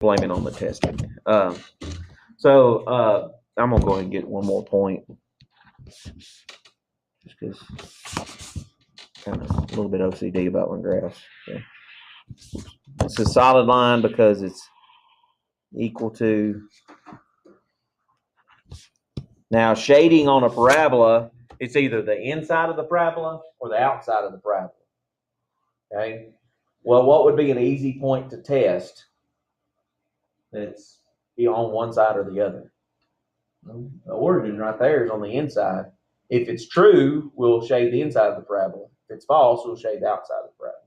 blame it on the testing. I'm gonna go ahead and get one more point, just because kind of a little bit OCD about my graphs. So it's a solid line because it's equal to. Now shading on a parabola, it's either the inside of the parabola or the outside of the parabola. Okay. Well, what would be an easy point to test that's on one side or the other? The origin right there is on the inside. If it's true, we'll shade the inside of the parabola. If it's false, we'll shade the outside of the parabola.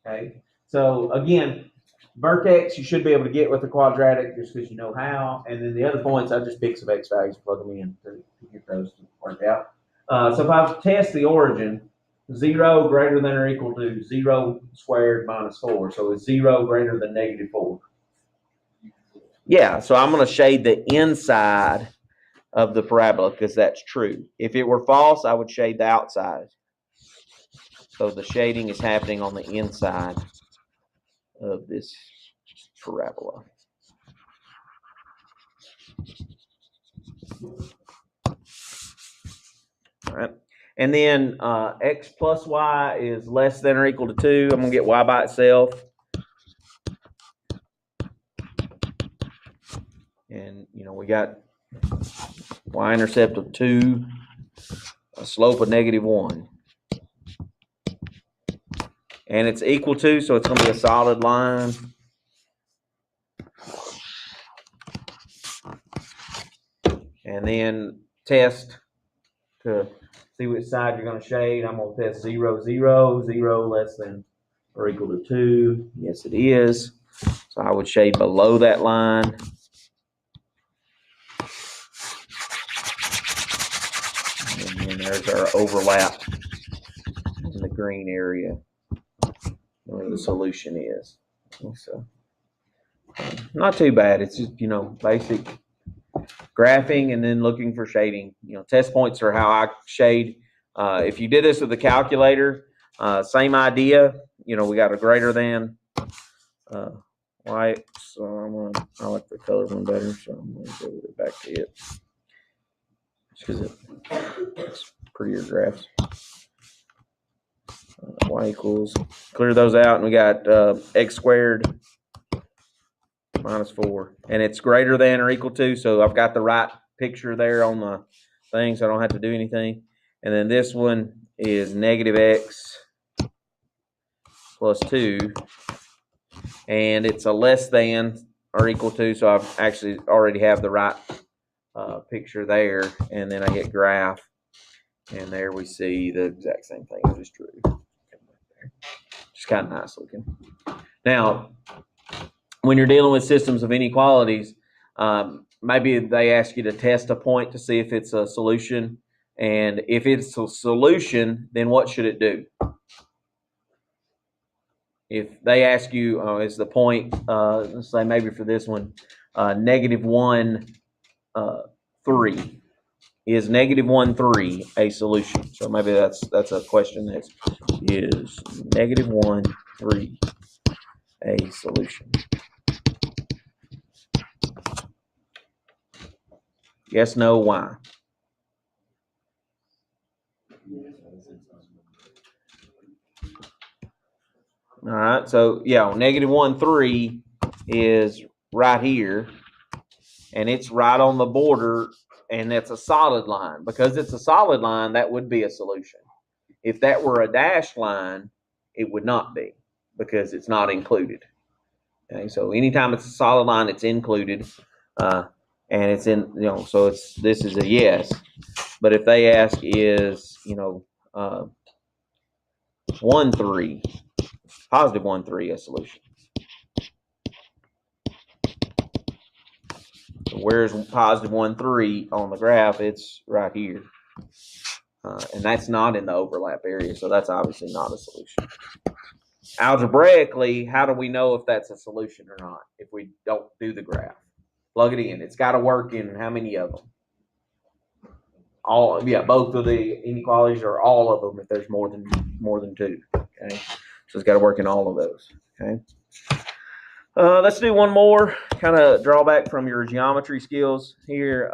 Okay. So again, vertex you should be able to get with the quadratic just because you know how. And then the other points, I just pick some x values, plug them in to get those to work out. So if I test the origin, 0 greater than or equal to 0 squared minus 4. So is 0 greater than negative 4? Yeah, so I'm going to shade the inside of the parabola because that's true. If it were false, I would shade the outside. So the shading is happening on the inside of this parabola. All right. And then x plus y is less than or equal to 2. I'm going to get y by itself. And, we got y-intercept of 2, a slope of -1. And it's equal to, so it's going to be a solid line. And then test to see which side you're going to shade. I'm going to test 0, 0, 0 less than or equal to 2. Yes, it is. So I would shade below that line. And then there's our overlap in the green area where the solution is. So not too bad. It's just, basic graphing and then looking for shading. Test points are how I shade. If you did this with the calculator, same idea. We got a greater than white. So I like the color one better. So I'm going to go back to it. Just because it's prettier graphs. Y equals, clear those out, and we got x squared minus 4. And it's greater than or equal to, so I've got the right picture there on the thing, so I don't have to do anything. And then this one is -x plus 2. And it's a less than or equal to, so I've actually already have the right picture there. And then I hit graph, and there we see the exact same thing I just drew. Just kind of nice looking. Now, when you're dealing with systems of inequalities, maybe they ask you to test a point to see if it's a solution. And if it's a solution, then what should it do? If they ask you, is the point, let's say maybe for this one, -1, 3. Is -1, 3 a solution? So maybe that's a question that is -1, 3 a solution? Yes, no, why? All right, so yeah, -1, 3 is right here, and it's right on the border, and that's a solid line. Because it's a solid line, that would be a solution. If that were a dashed line, it would not be, because it's not included. Okay, so anytime it's a solid line, it's included, and it's in, so this is a yes. But if they ask is, 1, 3, +1, 3 a solution? So where's +1, 3 on the graph? It's right here. And that's not in the overlap area, so that's obviously not a solution. Algebraically, how do we know if that's a solution or not if we don't do the graph? Plug it in. It's got to work in how many of them? All, yeah, both of the inequalities or all of them if there's more than 2. Okay, so it's got to work in all of those. Okay. Let's do one more, kind of drawback from your geometry skills here.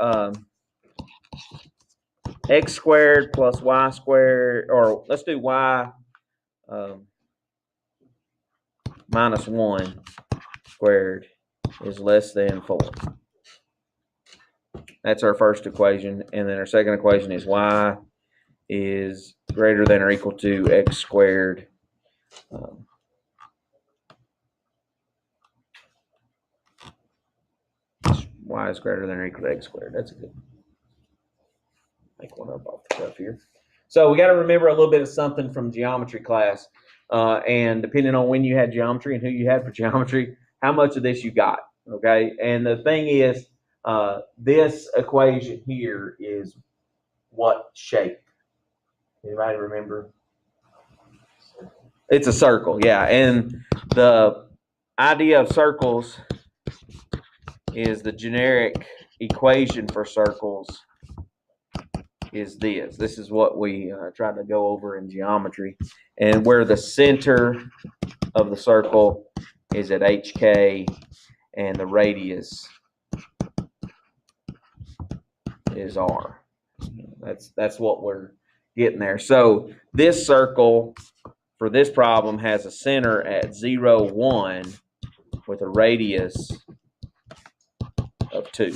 X squared plus y squared, or let's do y minus 1 squared is less than 4. That's our first equation. And then our second equation is y is greater than or equal to x squared. Y is greater than or equal to x squared. That's a good. Make one up off the cuff here. So we got to remember a little bit of something from geometry class. And depending on when you had geometry and who you had for geometry, how much of this you got. Okay. And the thing is, this equation here is what shape? Anybody remember? It's a circle, yeah. And the idea of circles is the generic equation for circles is this. This is what we tried to go over in geometry. And where the center of the circle is at HK and the radius is R. That's what we're getting there. So this circle for this problem has a center at 0, 1 with a radius of 2.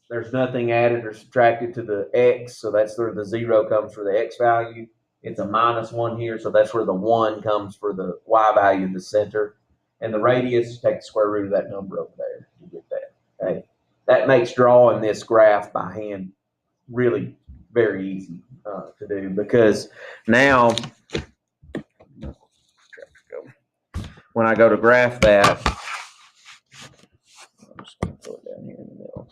There's nothing added or subtracted to the x, so that's where the 0 comes for the x value. It's a minus 1 here, so that's where the 1 comes for the y value in the center. And the radius, take the square root of that number over there. You get that. Okay. That makes drawing this graph by hand really very easy to do, because now when I go to graph that, I'm just going to throw it down here in the middle.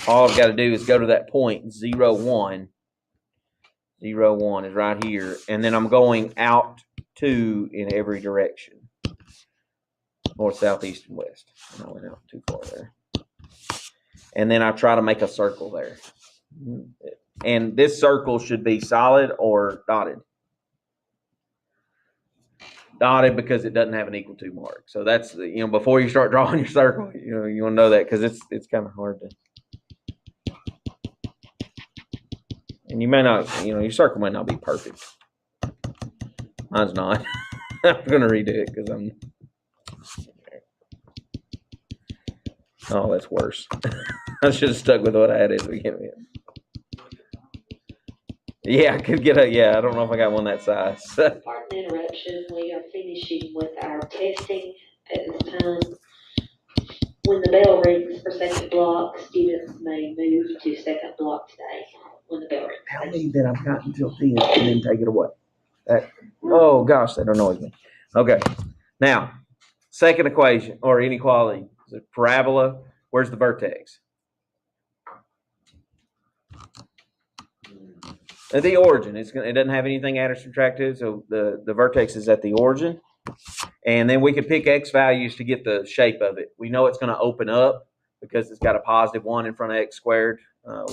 All I've got to do is go to that point 0, 1. 0, 1 is right here, and then I'm going out 2 in every direction. North, south, east, and west. And I went out too far there. And then I try to make a circle there. And this circle should be solid or dotted. Dotted because it doesn't have an equal to mark. So that's, before you start drawing your circle, you want to know that, because it's kind of hard to. And you may not, your circle may not be perfect. Mine's not. I'm going to redo it because I'm. Oh, that's worse. I should have stuck with what I had at the beginning. Yeah, I could get I don't know if I got one that size. Pardon the interruption. We are finishing with our testing at this time. When the bell rings for second block, students may move to second block today when the bell rings. Tell me that I've got until 10 and then take it away. Oh, gosh, that annoys me. Okay. Now, second equation or inequality. The parabola, where's the vertex? At the origin. It doesn't have anything added or subtracted, so the vertex is at the origin. And then we can pick x values to get the shape of it. We know it's going to open up because it's got a positive 1 in front of x squared.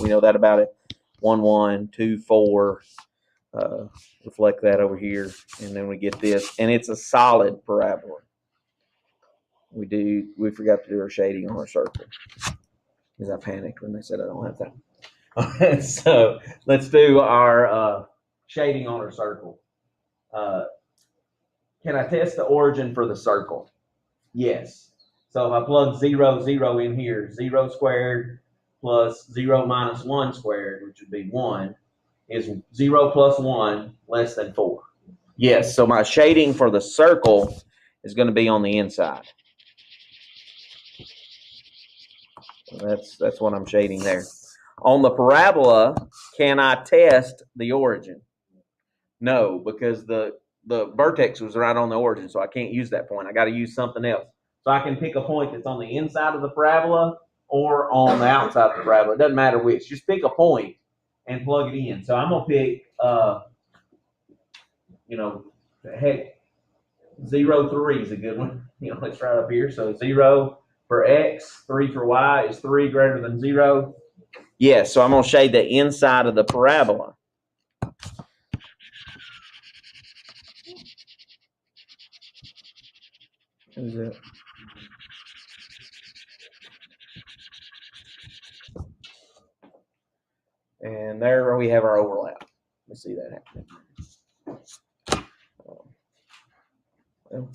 We know that about it. 1, 1, 2, 4. Reflect that over here, and then we get this. And it's a solid parabola. We forgot to do our shading on our circle because I panicked when they said I don't have time. Okay, so let's do our shading on our circle. Can I test the origin for the circle? Yes. So if I plug 0, 0 in here, 0 squared plus 0 minus 1 squared, which would be 1, is 0 plus 1 less than 4. Yes, so my shading for the circle is going to be on the inside. That's what I'm shading there. On the parabola, can I test the origin? No, because the vertex was right on the origin, so I can't use that point. I got to use something else. So I can pick a point that's on the inside of the parabola or on the outside of the parabola. It doesn't matter which. Just pick a point and plug it in. So I'm going to pick, heck, 0, 3 is a good one. Let's try it up here. So 0 for x, 3 for y. Is 3 greater than 0? Yes, so I'm going to shade the inside of the parabola. Who's that? And there we have our overlap. Let's see that happening. Well,